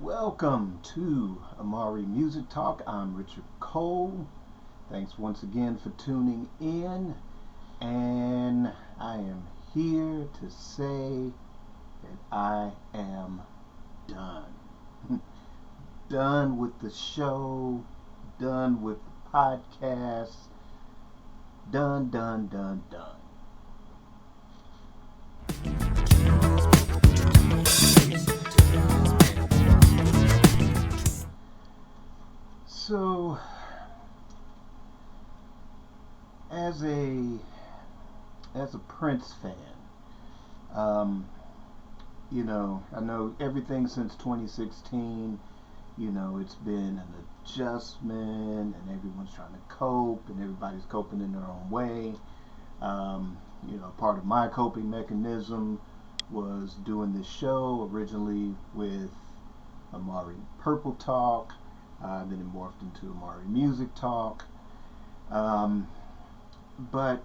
Welcome to Amari Music Talk. I'm Richard Cole. Thanks once again for tuning in. And I am here to say that I am done. Done with the show, done with the podcast, done, done, done, done. So, as a Prince fan, I know everything since 2016. It's been an adjustment, and everyone's trying to cope, and everybody's coping in their own way. Part of my coping mechanism was doing this show originally with Amari Purple Talk. Then it morphed into Amari Music Talk. But, I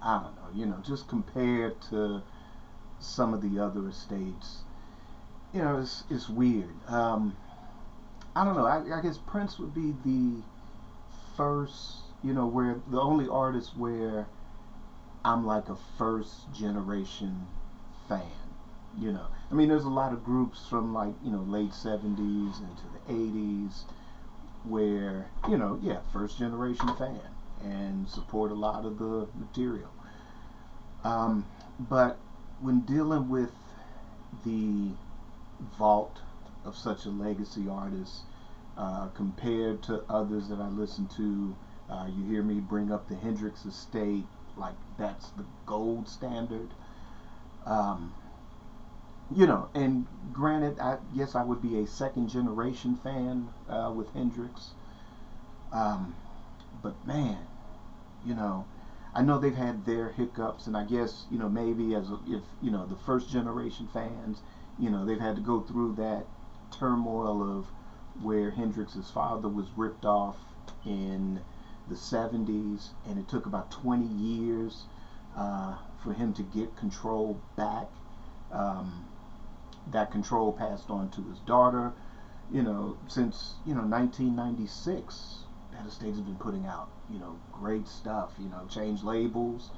don't know, just compared to some of the other estates, it's weird. I don't know, I guess Prince would be the first, where the only artist where I'm like a first generation fan. There's a lot of groups from late 70s into the 80s where, first generation fan and support a lot of the material. But when dealing with the vault of such a legacy artist, compared to others that I listen to, you hear me bring up the Hendrix estate, like that's the gold standard. And granted, I guess I would be a second generation fan with Hendrix. But man, I know they've had their hiccups, and I guess, maybe if the first generation fans, they've had to go through that turmoil of where Hendrix's father was ripped off in the 70s, and it took about 20 years for him to get control back. That control passed on to his daughter. Since 1996, that estate has been putting out great stuff. Changed labels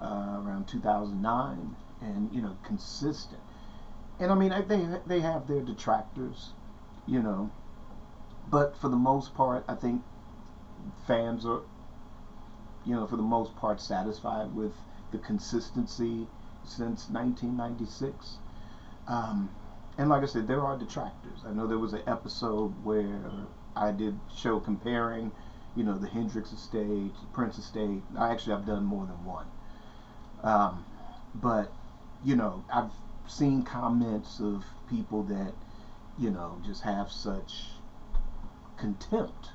around 2009, and consistent. And they have their detractors, but for the most part, I think fans are for the most part satisfied with the consistency since 1996. And like I said, there are detractors. I know there was an episode where I did show comparing, the Hendrix estate, the Prince estate. I've done more than one. But, I've seen comments of people that, just have such contempt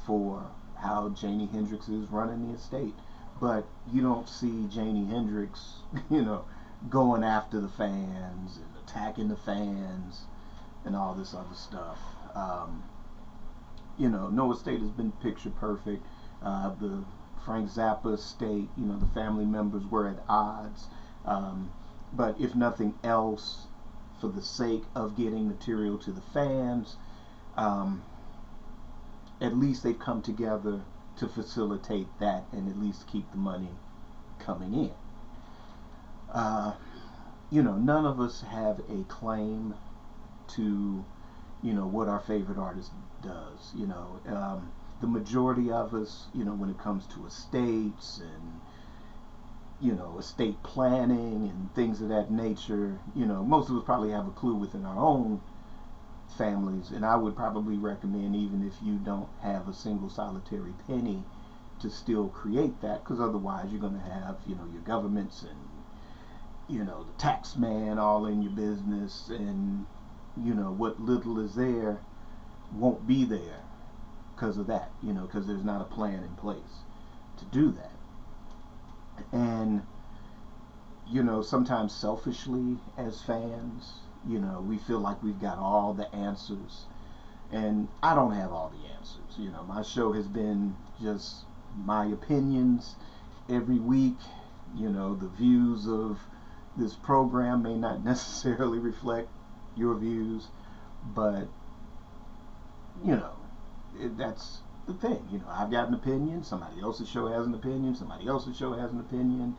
for how Janie Hendrix is running the estate. But you don't see Janie Hendrix, going after the fans and attacking the fans and all this other stuff. No estate has been picture perfect. The Frank Zappa estate, the family members were at odds. But if nothing else, for the sake of getting material to the fans, at least they've come together to facilitate that and at least keep the money coming in. None of us have a claim to, what our favorite artist does. The majority of us, when it comes to estates and, estate planning and things of that nature, most of us probably have a clue within our own families. And I would probably recommend, even if you don't have a single solitary penny, to still create that, because otherwise you're going to have, your governments and, the tax man all in your business, and, what little is there won't be there because of that, because there's not a plan in place to do that. And, sometimes selfishly as fans, we feel like we've got all the answers. And I don't have all the answers. My show has been just my opinions every week. The views of this program may not necessarily reflect your views, but you know, that's the thing. You know, I've got an opinion. Somebody else's show has an opinion. Somebody else's show has an opinion.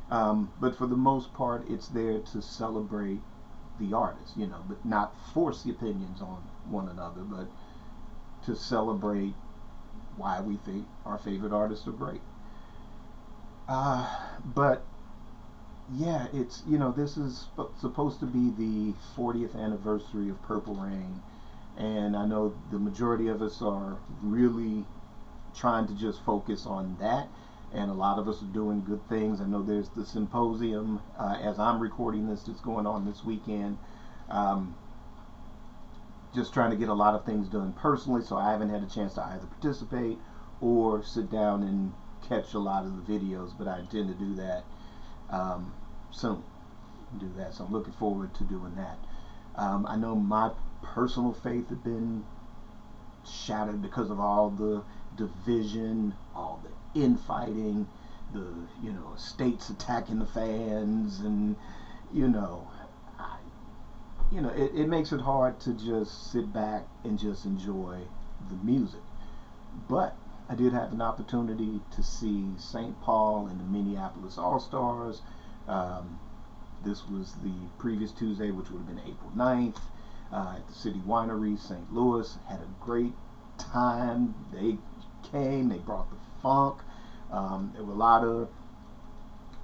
But for the most part, it's there to celebrate the artist. You know, but not force the opinions on one another, but to celebrate why we think our favorite artists are great. But yeah, it's, you know, this is supposed to be the 40th anniversary of Purple Rain, and I know the majority of us are really trying to just focus on that, and a lot of us are doing good things. I know there's the symposium, as I'm recording this, that's going on this weekend. Just trying to get a lot of things done personally, so I haven't had a chance to either participate or sit down and catch a lot of the videos, but I intend to do that soon. So I'm looking forward to doing that. I know my personal faith had been shattered because of all the division, all the infighting, the, you know, states attacking the fans, and you know, it makes it hard to just sit back and just enjoy the music. But I did have an opportunity to see St. Paul and the Minneapolis All-Stars. This was the previous Tuesday, which would have been April 9th, at the City Winery, St. Louis. Had a great time. They came, they brought the funk. There were a lot of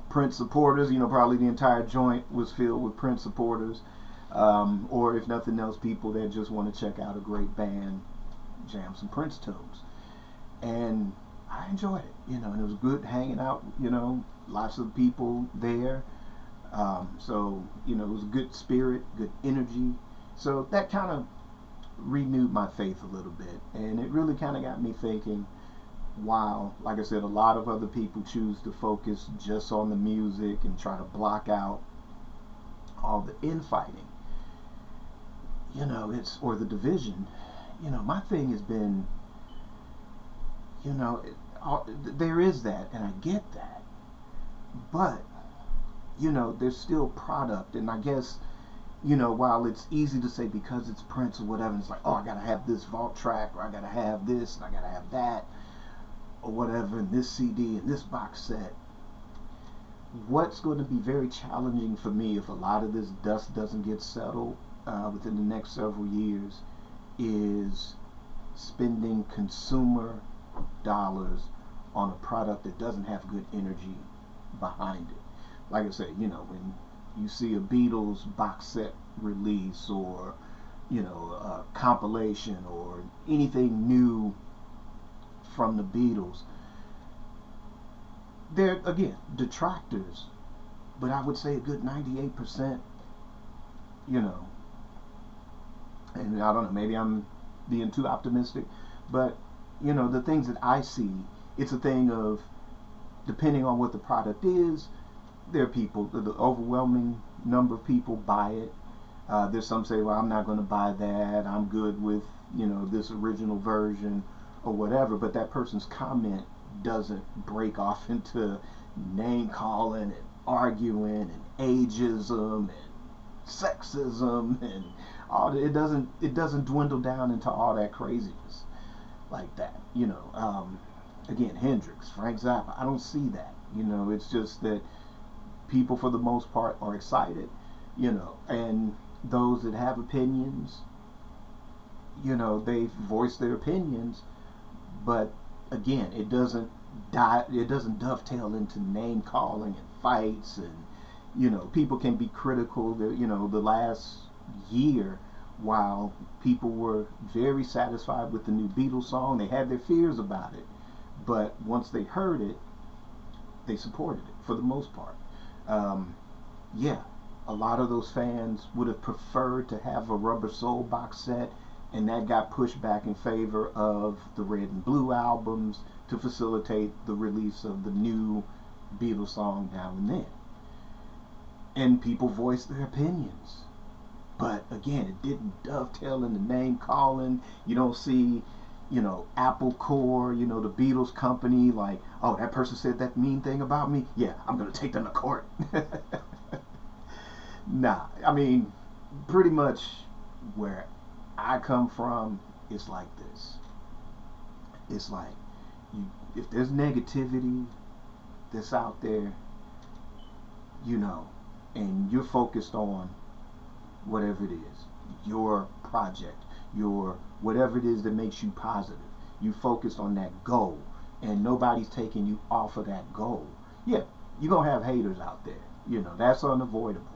Prince supporters. You know, probably the entire joint was filled with Prince supporters. Or if nothing else, people that just want to check out a great band, jam some Prince tunes. And I enjoyed it, you know, and it was good hanging out, you know, lots of people there. So, you know, it was a good spirit, good energy. So that kind of renewed my faith a little bit. And it really kind of got me thinking, wow, like I said, a lot of other people choose to focus just on the music and try to block out all the infighting. You know, or the division. You know, my thing has been, you know, there is that, and I get that, but you know, there's still product, and I guess, you know, while it's easy to say because it's Prince or whatever, it's like, oh, I gotta have this vault track, or I gotta have this, and I gotta have that, or whatever, and this CD and this box set. What's going to be very challenging for me, if a lot of this dust doesn't get settled within the next several years, is spending consumer dollars on a product that doesn't have good energy behind it. Like I said, you know, when you see a Beatles box set release, or you know, a compilation, or anything new from the Beatles, they're, again, detractors, but I would say a good 98%, you know, and I don't know, maybe I'm being too optimistic, but you know, the things that I see, it's a thing of, depending on what the product is, there are people, the overwhelming number of people buy it. There's some say, well, I'm not going to buy that, I'm good with, you know, this original version or whatever, but that person's comment doesn't break off into name calling and arguing and ageism and sexism and all. It doesn't dwindle down into all that craziness like that, you know. Again, Hendrix, Frank Zappa, I don't see that, you know. It's just that people, for the most part, are excited, you know, and those that have opinions, you know, they voice their opinions, but again, it doesn't dovetail into name calling and fights, and you know, people can be critical. You know, the last year, while people were very satisfied with the new Beatles song, they had their fears about it, but once they heard it, they supported it for the most part. Yeah, a lot of those fans would have preferred to have a Rubber Soul box set, and that got pushed back in favor of the Red and Blue albums to facilitate the release of the new Beatles song Now and Then. And people voiced their opinions. But again, it didn't dovetail in the name calling. You don't see, you know, Apple Corps, you know, the Beatles company, like, oh, that person said that mean thing about me? Yeah, I'm going to take them to court. Nah, I mean, pretty much where I come from, it's like this. It's like you, if there's negativity that's out there, you know, and you're focused on whatever it is, your project, your whatever it is that makes you positive, you focused on that goal, and nobody's taking you off of that goal. Yeah, you're gonna have haters out there. You know, that's unavoidable.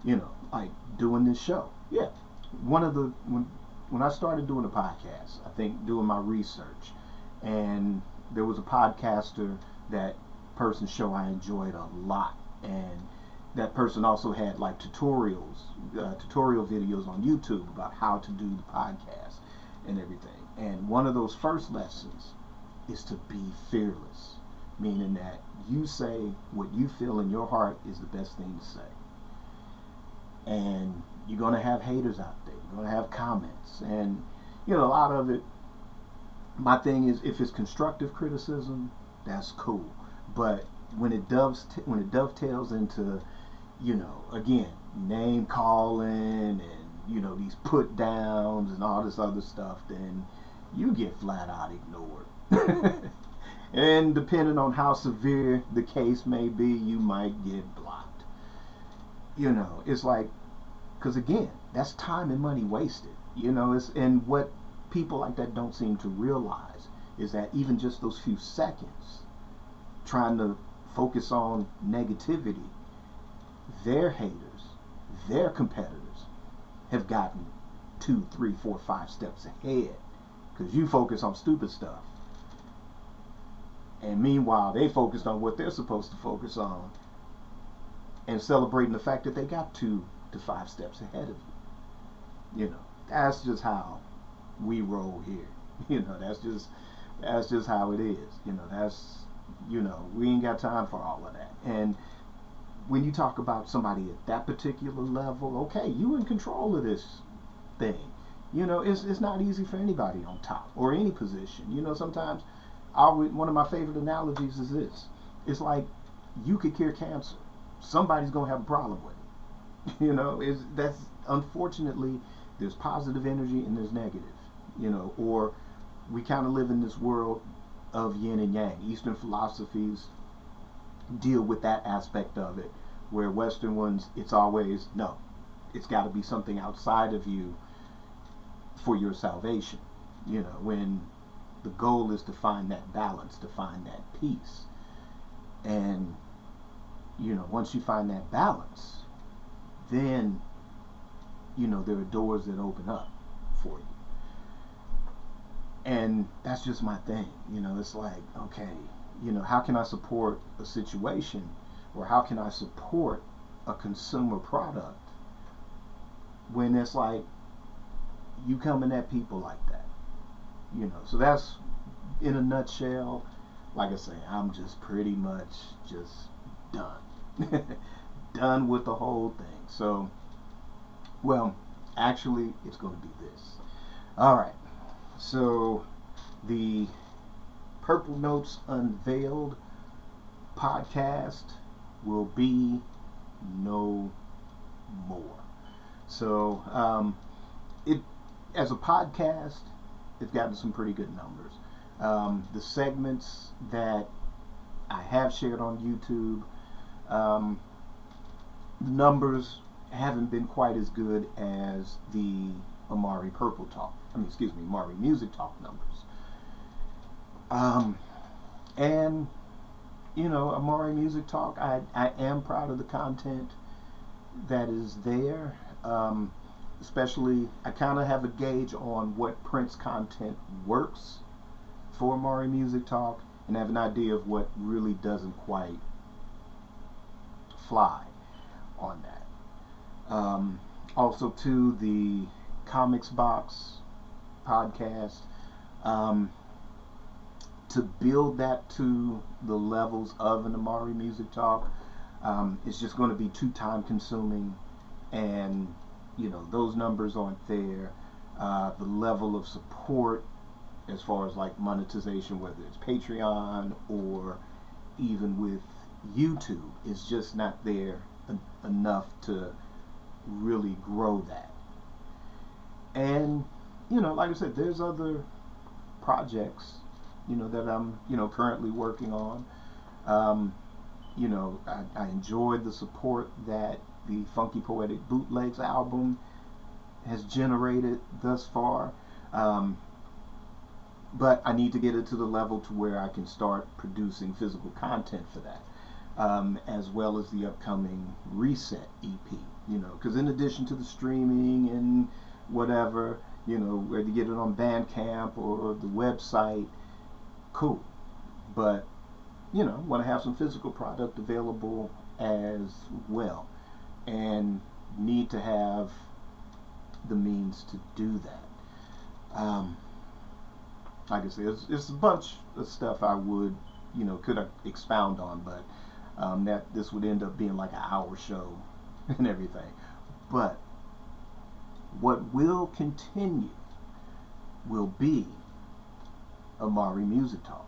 You know, like doing this show. Yeah, one of the when I started doing a podcast, I think doing my research, and there was a podcaster, that person's show I enjoyed a lot, and that person also had like tutorial videos on YouTube about how to do the podcast and everything. And one of those first lessons is to be fearless, meaning that you say what you feel in your heart is the best thing to say. And you're going to have haters out there. You're going to have comments. And, you know, a lot of it, my thing is, if it's constructive criticism, that's cool. But when it dovetails into, you know, again, name calling and, you know, these put downs and all this other stuff, then you get flat out ignored. And depending on how severe the case may be, you might get blocked. You know, it's like, because again, that's time and money wasted. You know, and what people like that don't seem to realize is that even just those few seconds trying to focus on negativity, their haters, their competitors have gotten 2, 3, 4, 5 steps ahead, because you focus on stupid stuff. And meanwhile, they focused on what they're supposed to focus on and celebrating the fact that they got 2 to 5 steps ahead of you. You know, that's just how we roll here. You know, that's just how it is. You know, we ain't got time for all of that. And when you talk about somebody at that particular level, okay, you in control of this thing. You know, it's not easy for anybody on top or any position. You know, sometimes one of my favorite analogies is this. It's like you could cure cancer. Somebody's going to have a problem with it. You know, that's unfortunately, there's positive energy and there's negative. You know, or we kind of live in this world of yin and yang. Eastern philosophies deal with that aspect of it, where Western ones, it's always, no, it's got to be something outside of you for your salvation. You know, when the goal is to find that balance, to find that peace. And, you know, once you find that balance, then, you know, there are doors that open up for you. And that's just my thing. You know, it's like, okay, you know, how can I support a situation, or how can I support a consumer product when it's like you coming at people like that? You know, so that's, in a nutshell, like I say, I'm just pretty much just done. Done with the whole thing. So, well, actually, it's going to be this. All right. So, the Purple Notes Unveiled podcast will be no more. So, it as a podcast, it's gotten some pretty good numbers. The segments that I have shared on YouTube, the numbers haven't been quite as good as the Amari Amari Music Talk numbers. And, you know, Amari Music Talk, I am proud of the content that is there. Especially, I kind of have a gauge on what Prince content works for Amari Music Talk, and have an idea of what really doesn't quite fly on that. Also, to the Comics Box podcast, to build that to the levels of an Amari Music Talk, it's just going to be too time consuming, and you know, those numbers aren't there. The level of support as far as like monetization, whether it's Patreon or even with YouTube, is just not there enough to really grow that. And like I said, there's other projects that I'm currently working on. um, I enjoyed the support that the Funky Poetic Bootlegs album has generated thus far. um, but I need to get it to the level to where I can start producing physical content for that, as well as the upcoming Reset EP. Because in addition to the streaming and whatever, whether you get it on Bandcamp or the website, cool. But want to have some physical product available as well, and need to have the means to do that. Like I said, it's a bunch of stuff I would, could expound on, but that this would end up being like an hour show and everything. But what will continue will be Amari Music Talk.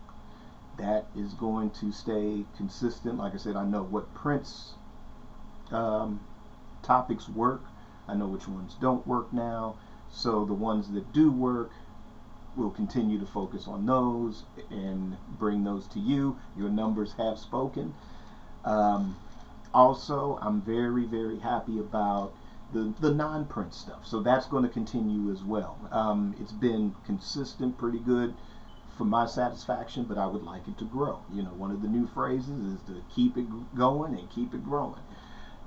That is going to stay consistent. Like I said, I know what Prince topics work. I know which ones don't work now. So the ones that do work, we'll continue to focus on those and bring those to you. Your numbers have spoken. Also, I'm very, very happy about the non-Prince stuff. So that's going to continue as well. It's been consistent, pretty good for my satisfaction, but I would like it to grow. One of the new phrases is to keep it going and keep it growing.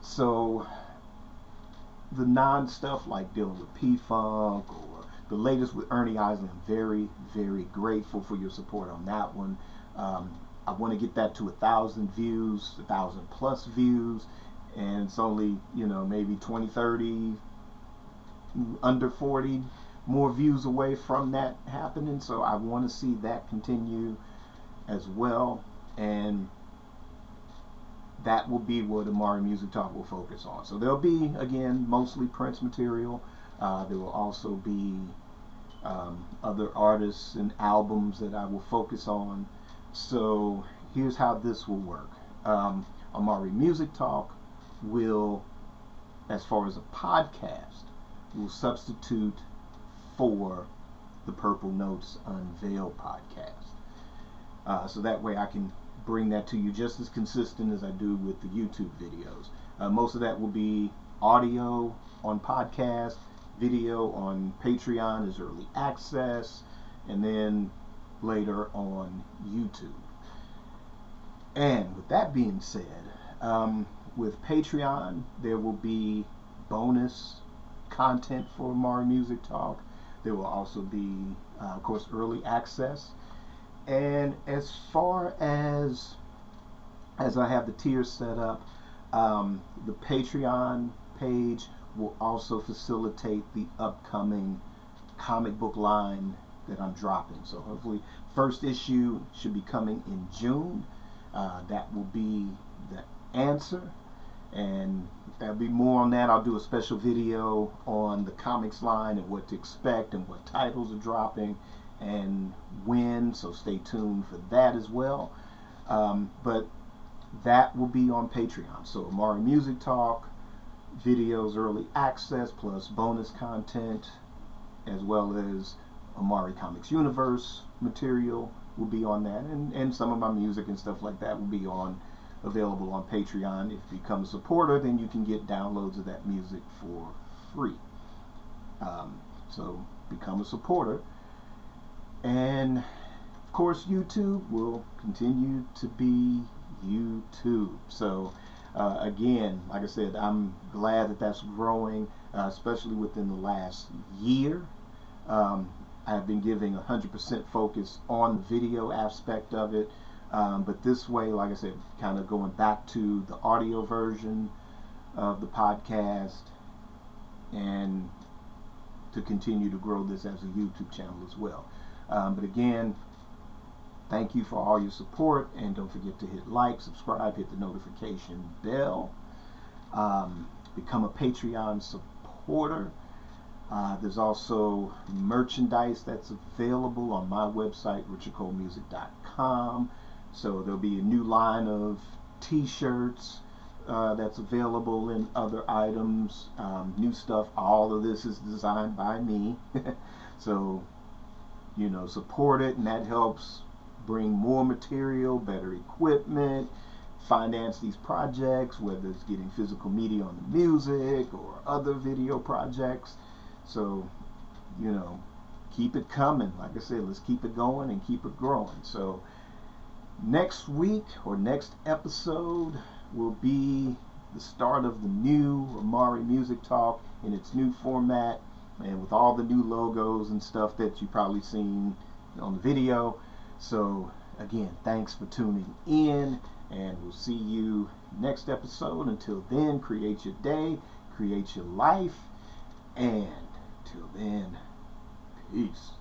So the non-stuff like dealing with P-Funk or the latest with Ernie Isley, I'm very, very grateful for your support on that one. I want to get that to 1,000 views, 1,000 plus views, and it's only, maybe 20, 30, under 40 more views away from that happening. So I want to see that continue as well, and that will be what Amari Music Talk will focus on. So there'll be, again, mostly Prince material. There will also be other artists and albums that I will focus on. So here's how this will work. Amari Music Talk will, as far as a podcast, will substitute for the Purple Notes Unveiled podcast. So that way I can bring that to you just as consistent as I do with the YouTube videos. Most of that will be audio on podcast, video on Patreon as early access, and then later on YouTube. And with that being said, with Patreon, there will be bonus content for Amari Music Talk. There will also be, of course, early access. And as far as I have the tiers set up, the Patreon page will also facilitate the upcoming comic book line that I'm dropping. So hopefully, first issue should be coming in June. That will be the answer, and there'll be more on that. I'll do a special video on the comics line and what to expect and what titles are dropping and when, so stay tuned for that as well. But that will be on Patreon. So Amari Music Talk, videos, early access, plus bonus content, as well as Amari Comics Universe material will be on that, and some of my music and stuff like that will be available on Patreon. If you become a supporter, then you can get downloads of that music for free. So become a supporter. And of course, YouTube will continue to be YouTube. So again, like I said, I'm glad that that's growing, especially within the last year. I've been giving 100% focus on the video aspect of it, but this way, like I said, kind of going back to the audio version of the podcast, and to continue to grow this as a YouTube channel as well. But again, thank you for all your support, and don't forget to hit like, subscribe, hit the notification bell, become a Patreon supporter. There's also merchandise that's available on my website, richardcolemusic.com. So there'll be a new line of t-shirts, that's available in other items, new stuff. All of this is designed by me. So, support it, and that helps bring more material, better equipment, finance these projects, whether it's getting physical media on the music or other video projects. So, keep it coming. Like I said, let's keep it going and keep it growing. So next week or next episode will be the start of the new Amari Music Talk in its new format, and with all the new logos and stuff that you've probably seen on the video. So again, thanks for tuning in, and we'll see you next episode. Until then, create your day, create your life, and till then, peace.